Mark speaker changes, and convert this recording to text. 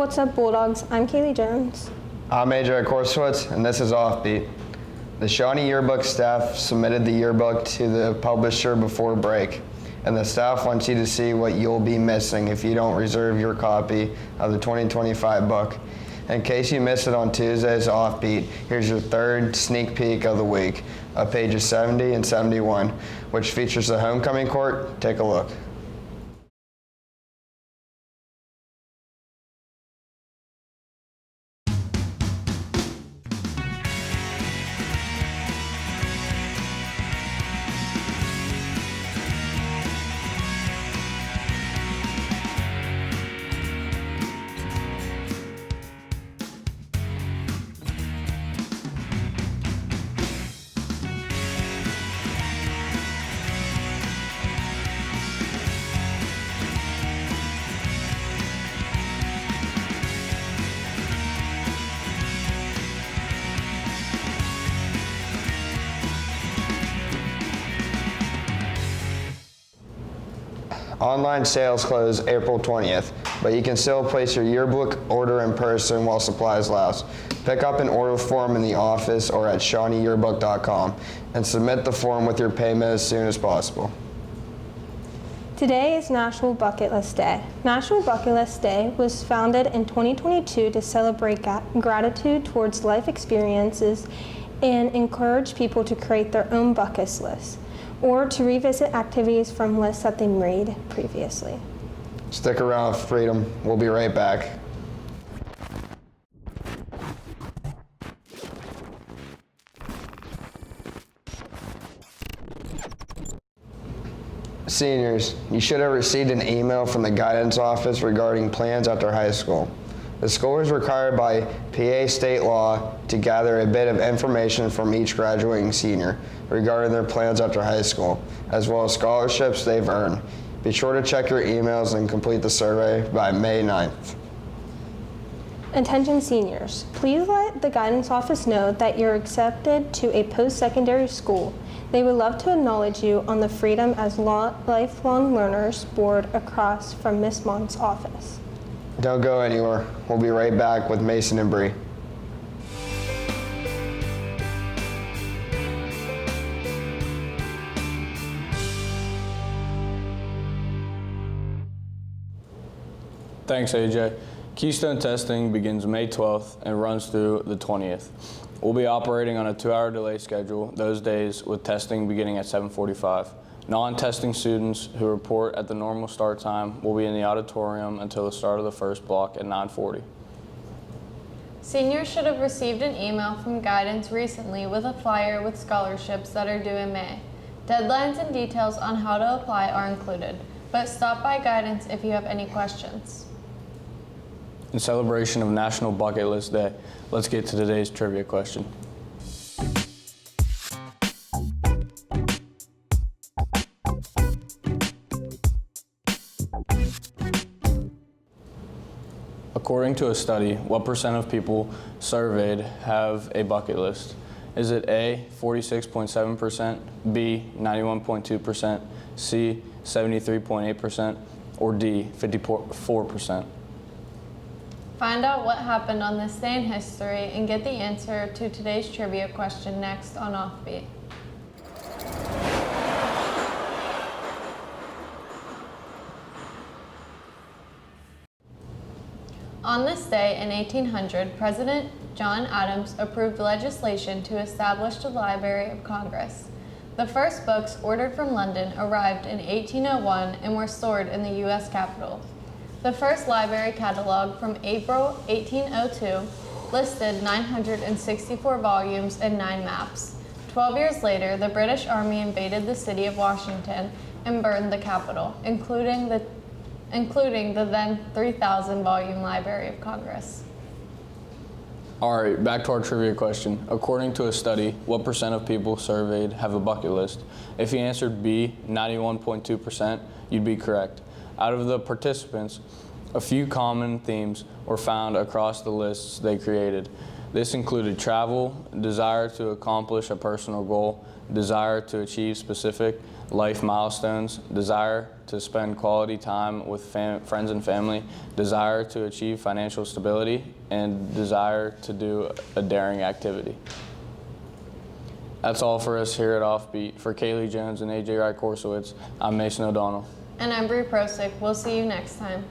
Speaker 1: What's up, Bulldogs? I'm Kaylee Jones.
Speaker 2: I'm AJ Korswitz, and this is OffBeat. The Shawnee Yearbook staff submitted the yearbook to the publisher before break, and the staff wants you to see what you'll be missing if you don't reserve your copy of the 2025 book. In case you missed it on Tuesday's OffBeat, here's your third sneak peek of the week, of pages 70 and 71, which features the homecoming court. Take a look. Online sales close April 20th, but you can still place your yearbook order in person while supplies last. Pick up an order form in the office or at ShawneeYearbook.com and submit the form with your payment as soon as possible.
Speaker 1: Today is National Bucket List Day. National Bucket List Day was founded in 2022 to celebrate gratitude towards life experiences and encourage people to create their own bucket list, or to revisit activities from lists that they made previously.
Speaker 2: Stick around, Freedom. We'll be right back. Seniors, you should have received an email from the guidance office regarding plans after high school. The school is required by PA state law to gather a bit of information from each graduating senior regarding their plans after high school, as well as scholarships they've earned. Be sure to check your emails and complete the survey by May 9th.
Speaker 1: Attention seniors, please let the guidance office know that you're accepted to a post-secondary school. They would love to acknowledge you on the Freedom as Lifelong Learners board across from Miss Mont's office.
Speaker 2: Don't go anywhere. We'll be right back with Mason and Bree.
Speaker 3: Thanks, AJ. Keystone testing begins May 12th and runs through the 20th. We'll be operating on a 2-hour delay schedule those days, with testing beginning at 7:45. Non-testing students who report at the normal start time will be in the auditorium until the start of the first block at 9:40.
Speaker 4: Seniors should have received an email from guidance recently with a flyer with scholarships that are due in May. Deadlines and details on how to apply are included, but stop by guidance if you have any questions.
Speaker 3: In celebration of National Bucket List Day, let's get to today's trivia question. According to a study, what percent of people surveyed have a bucket list? Is it A, 46.7%, B, 91.2%, C, 73.8%, or D, 54%?
Speaker 4: Find out what happened on this day in history and get the answer to today's trivia question next on OffBeat. On this day in 1800, President John Adams approved legislation to establish the Library of Congress. The first books ordered from London arrived in 1801 and were stored in the U.S. Capitol. The first library catalog from April 1802 listed 964 volumes and 9 maps. 12 years later, the British Army invaded the city of Washington and burned the Capitol, including the then 3,000 volume Library of Congress.
Speaker 3: All right, back to our trivia question. According to a study, what percent of people surveyed have a bucket list? If you answered B, 91.2%, you'd be correct. Out of the participants, a few common themes were found across the lists they created. This included travel, desire to accomplish a personal goal, desire to achieve specific life milestones, desire to spend quality time with friends and family, desire to achieve financial stability, and desire to do a daring activity. That's all for us here at OffBeat. For Kaylee Jones and AJ Wright-Korsowitz, I'm Mason O'Donnell.
Speaker 4: And I'm Bree Prosick. We'll see you next time.